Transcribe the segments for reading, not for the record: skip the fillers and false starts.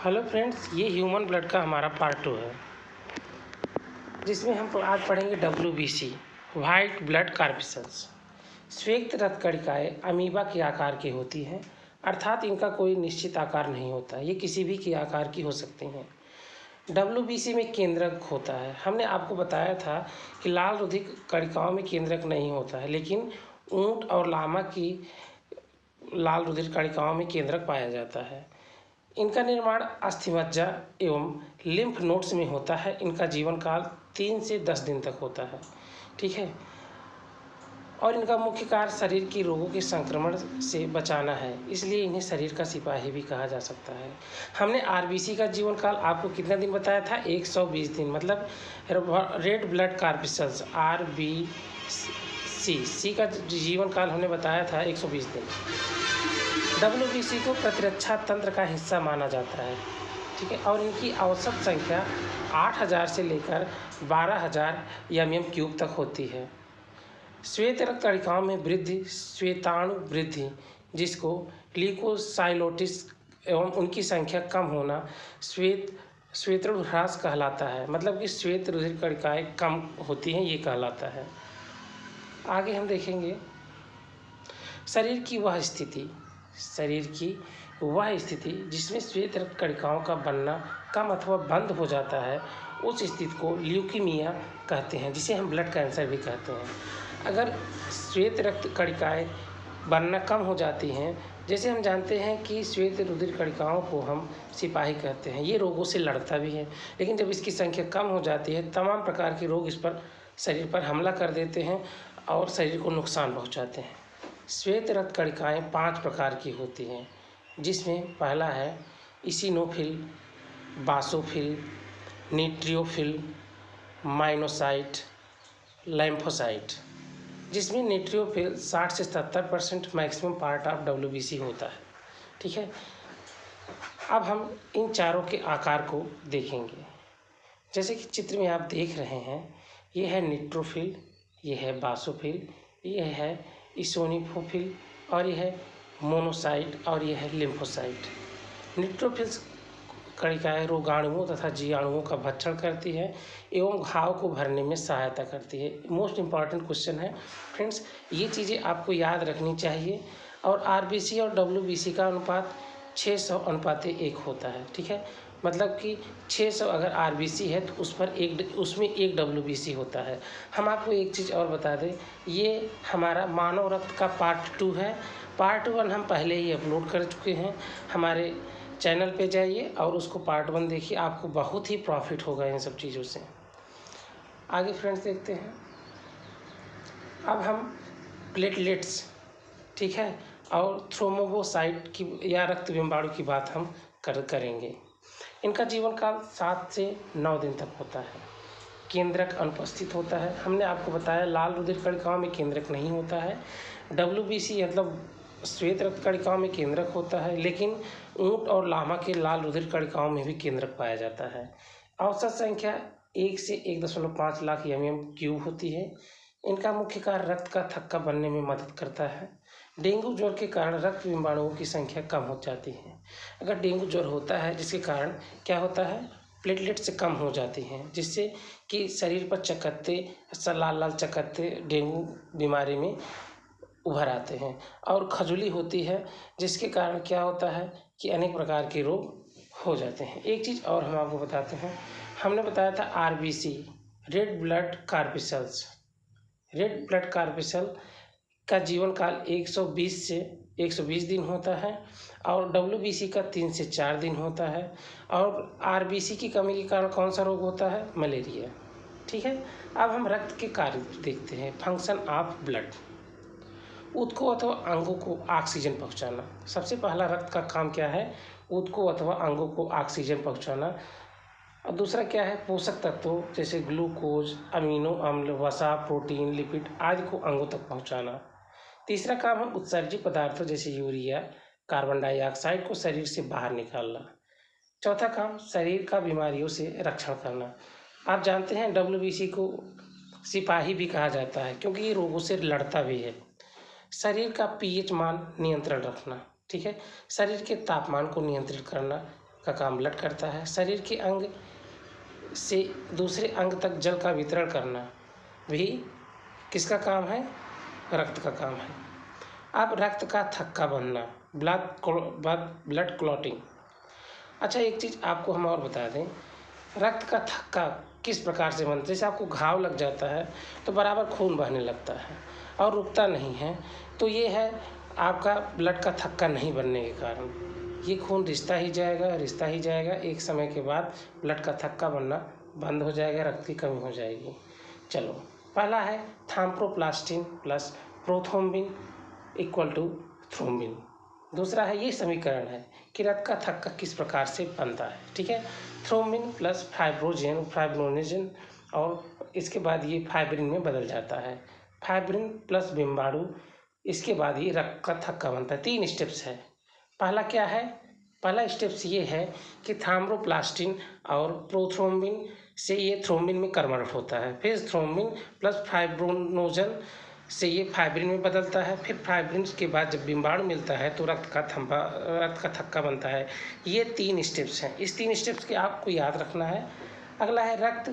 Hello friends, ये human blood का हमारा पार्ट 2 है, जिसमें हम आज पढ़ेंगे WBC वाइट ब्लड कार्पिसल्स। श्वेत रक्त कणिकाएँ अमीबा के आकार की होती हैं, अर्थात इनका कोई निश्चित आकार नहीं होता, ये किसी भी के आकार की हो सकती हैं। WBC में केंद्रक होता है। हमने आपको बताया था कि लाल रुधिर कणिकाओं में केंद्रक नहीं होता है, लेकिन ऊंट और लामा की लाल रुधिर कणिकाओं में केंद्रक पाया जाता है। इनका निर्माण अस्थिमज्जा एवं लिम्फ नोड्स में होता है। इनका जीवन काल 3 से 10 दिन तक होता है, ठीक है। और इनका मुख्य कार्य शरीर की रोगों के संक्रमण से बचाना है, इसलिए इन्हें शरीर का सिपाही भी कहा जा सकता है। हमने RBC का जीवन काल आपको कितना दिन बताया था? 120 दिन, मतलब रेड ब्लड कार्पिसल्स RBC का जीवन काल हमने बताया था 120 दिन। WBC को प्रतिरक्षा तंत्र का हिस्सा माना जाता है, ठीक है। और इनकी औसत संख्या 8000 से लेकर 12000 mm³ तक होती है। श्वेत रक्त कणिकाओं में वृद्धि श्वेताणु वृद्धि, जिसको ल्यूकोसाइटोसिस एवं उनकी संख्या कम होना श्वेताणु ह्रास कहलाता है। मतलब कि श्वेत रुधिर कणिकाएँ कम होती हैं, ये कहलाता है। आगे हम देखेंगे शरीर की वह स्थिति जिसमें श्वेत रक्त कणिकाओं का बनना कम अथवा बंद हो जाता है, उस स्थिति को ल्यूकीमिया कहते हैं, जिसे हम ब्लड कैंसर भी कहते हैं। अगर श्वेत रक्त कणिकाएं बनना कम हो जाती हैं, जैसे हम जानते हैं कि श्वेत रुधिर कणिकाओं को हम सिपाही कहते हैं, ये रोगों से लड़ता भी है, लेकिन जब इसकी संख्या कम हो जाती है, तमाम प्रकार के रोग इस पर शरीर पर हमला कर देते हैं और शरीर को नुकसान पहुँचाते हैं। श्वेत रक्त कणिकाएँ 5 प्रकार की होती हैं, जिसमें पहला है इसिनोफिल, बासोफिल, न्यूट्रियोफिल, माइनोसाइट, लैम्फोसाइट। जिसमें न्यूट्रियोफिल 60 से 70% मैक्सिमम पार्ट ऑफ WBC होता है, ठीक है। अब हम इन चारों के आकार को देखेंगे। जैसे कि चित्र में आप देख रहे हैं, ये है न्यूट्रोफिल, ये है बासोफिल, ये है इसिनोफिल, और यह है मोनोसाइट, और यह है लिम्फोसाइट। न्यूट्रोफिल्स कणिकाएँ रोगाणुओं तथा जीवाणुओं का भक्षण करती है एवं घाव को भरने में सहायता करती है। मोस्ट इम्पॉर्टेंट क्वेश्चन है फ्रेंड्स, ये चीज़ें आपको याद रखनी चाहिए। और RBC और WBC का अनुपात 600:1 होता है, ठीक है। मतलब कि 600 अगर RBC है तो उसमें एक WBC होता है। हम आपको एक चीज़ और बता दें, ये हमारा मानव रक्त का पार्ट 2 है। पार्ट 1 हम पहले ही अपलोड कर चुके हैं। हमारे चैनल पे जाइए और उसको पार्ट 1 देखिए, आपको बहुत ही प्रॉफिट होगा इन सब चीज़ों से। आगे फ्रेंड्स देखते हैं। अब हम प्लेटलेट्स, ठीक है, और थ्रोम्बोसाइट की या रक्त बिंबाणु की बात हम करेंगे। इनका जीवन काल 7 से 9 दिन तक होता है। केंद्रक अनुपस्थित होता है। हमने आपको बताया लाल रुधिर कणिकाओं में केंद्रक नहीं होता है। WBC मतलब श्वेत रक्त कणिकाओं में केंद्रक होता है, लेकिन ऊंट और लामा के लाल रुधिर कणिकाओं में भी केंद्रक पाया जाता है। औसत संख्या 1 से 1.5 लाख mm³ होती है। इनका मुख्य कार्य रक्त का थक्का बनने में मदद करता है। डेंगू ज्वर के कारण रक्त बिंबाणुओं की संख्या कम हो जाती है। अगर डेंगू ज्वर होता है, जिसके कारण क्या होता है, प्लेटलेट से कम हो जाती हैं, जिससे कि शरीर पर चकत्ते, लाल लाल चकत्ते डेंगू बीमारी में उभर आते हैं। और खजुली होती है, जिसके कारण क्या होता है कि अनेक प्रकार के रोग हो जाते हैं। एक चीज़ और हम आपको बताते हैं, हमने बताया था RBC red blood corpuscles. Red blood corpuscle का जीवन काल 120 से 120 दिन होता है, और WBC का 3 से 4 दिन होता है। और RBC की कमी के कारण कौन सा रोग होता है? मलेरिया, ठीक है। अब हम रक्त के कार्य देखते हैं। Function of blood. ऊतकों अथवा अंगों को ऑक्सीजन पहुंचाना। सबसे पहला रक्त का काम क्या है? ऊतकों अथवा अंगों को ऑक्सीजन पहुंचाना। और दूसरा क्या है? पोषक तत्वों जैसे ग्लूकोज, अमीनो अम्ल, वसा, प्रोटीन, लिपिड आदि को अंगों तक पहुंचाना। तीसरा काम है उत्सर्जी पदार्थों जैसे यूरिया, कार्बन डाइऑक्साइड को शरीर से बाहर निकालना। चौथा काम शरीर का बीमारियों से रक्षण करना। आप जानते हैं WBC को सिपाही भी कहा जाता है, क्योंकि ये रोगों से लड़ता भी है। शरीर का pH मान नियंत्रण रखना, ठीक है। शरीर के तापमान को नियंत्रित करना, का काम ब्लड करता है। शरीर के अंग से दूसरे अंग तक जल का वितरण करना भी किसका काम है? रक्त का काम है। अब रक्त का थक्का बनना, ब्लड क्लॉटिंग। अच्छा, एक चीज़ आपको हम और बता दें, रक्त का थक्का किस प्रकार से बनता है। जैसे आपको घाव लग जाता है तो बराबर खून बहने लगता है और रुकता नहीं है, तो ये है आपका ब्लड का थक्का नहीं बनने के कारण। ये खून रिश्ता ही जाएगा, एक समय के बाद ब्लड का थक्का बनना बंद हो जाएगा, रक्त की कमी हो जाएगी। चलो, पहला है thromboplastin plus prothrombin equal to thrombin. दूसरा है, ये समीकरण है कि रक्त का थक्का किस प्रकार से बनता है। ठीक है, थ्रोम्बिन प्लस फाइब्रोनोजन और इसके बाद ये फाइब्रिन में बदल जाता है। फाइब्रिन प्लस बिम्बाणु, इसके बाद ये रक्त का थक्का बनता है। 3 स्टेप्स है। पहला क्या है? पहला स्टेप्स ये है कि थ्रोम्बोप्लास्टिन और प्रोथ्रोम्बिन से ये थ्रोम्बिन में कन्वर्ट होता है। फिर थ्रोम्बिन प्लस फाइब्रोनोजन से ये फाइब्रिन में बदलता है। फिर फाइब्रिन के बाद जब बिम्बाणु मिलता है तो रक्त का थक्का बनता है। ये 3 स्टेप्स हैं। इस 3 स्टेप्स के आपको याद रखना है। अगला है रक्त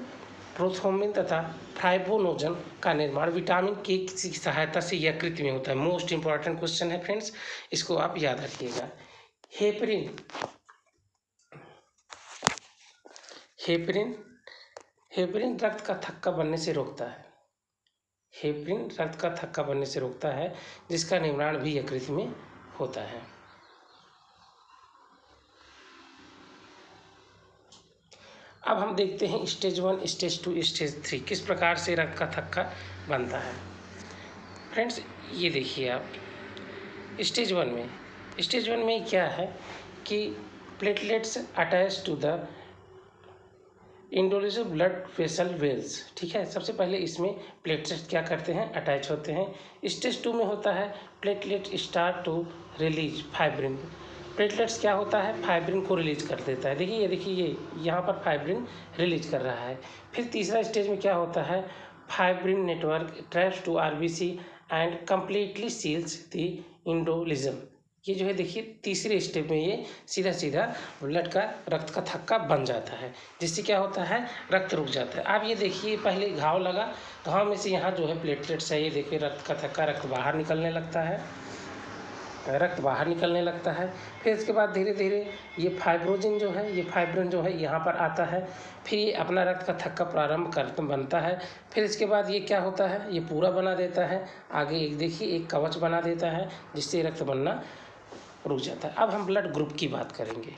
प्रोथ्रोम्बिन तथा फाइब्रोनोजन का निर्माण विटामिन के की सहायता से यकृत में होता है। मोस्ट इंपॉर्टेंट क्वेश्चन है फ्रेंड्स, इसको आप याद रखिएगा। हेपरिन रक्त का थक्का बनने से रोकता है। हेपरिन रक्त का थक्का बनने से रोकता है, जिसका निर्माण भी यकृत में होता है। अब हम देखते हैं स्टेज 1, स्टेज 2, स्टेज 3 किस प्रकार से रक्त का थक्का बनता है। फ्रेंड्स, ये देखिए आप स्टेज 1 में क्या है कि platelets attach to the endothelial blood vessel walls. ठीक है, सबसे पहले इसमें प्लेटलेट्स क्या करते हैं? अटैच होते हैं। स्टेज 2 में होता है platelet start to release fibrin. Platelets क्या होता है? फाइब्रिन को रिलीज कर देता है। देखिए ये यहाँ पर फाइब्रिन रिलीज कर रहा है। फिर तीसरा स्टेज में क्या होता है? Fibrin network traps to RBC and completely seals the endothelium. ये जो है देखिए तीसरे स्टेप में ये सीधा ब्लड का रक्त का थक्का बन जाता है, जिससे क्या होता है? रक्त रुक जाता है। अब ये देखिए पहले घाव लगा, घाव में से यहाँ जो है प्लेटलेट्स है, ये देखिए रक्त का थक्का, रक्त बाहर निकलने लगता है। फिर इसके बाद धीरे धीरे ये फाइब्रिन जो है यहाँ पर आता है। फिर ये अपना रक्त का थक्का बनता है। फिर इसके बाद ये क्या होता है? ये पूरा बना देता है। आगे एक देखिए एक कवच बना देता है, जिससे रक्त बनना रुक जाता है। अब हम ब्लड ग्रुप की बात करेंगे।